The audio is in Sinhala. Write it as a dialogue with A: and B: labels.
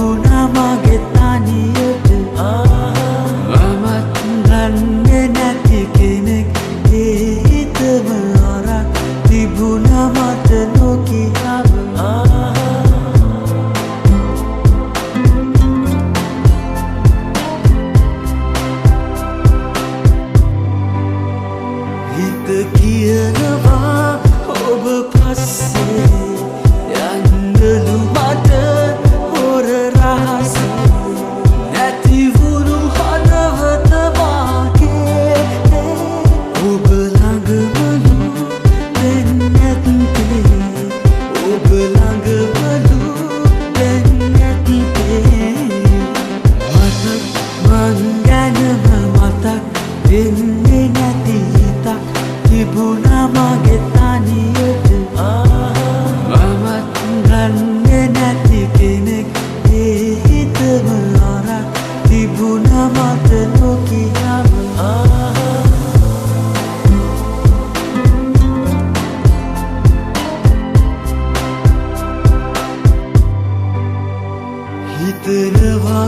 A: තිබුණා මගේ තනියට මමත් දන්නේ නැති කෙනෙක් ඒ හිතම අරන් තිබුණා මට නොකියව හිත කියනවා ඔබ පස්සේ යන්නලු මට හොර රහස නැතිවුණු හදවත වාගේ ඔබ ළඟමලු දැන් නැත්තේ ඔබ ළඟමලු දැන් නැත්තේ මතක් මං ගැනම මතක් වෙන්නේ නැති හිතක් තිබුණා මගේ තනියට මමත් දන්නේ නැති කෙනෙක් ඒ හිතම අරන් තිබුණා මට නොකියව හිතනවා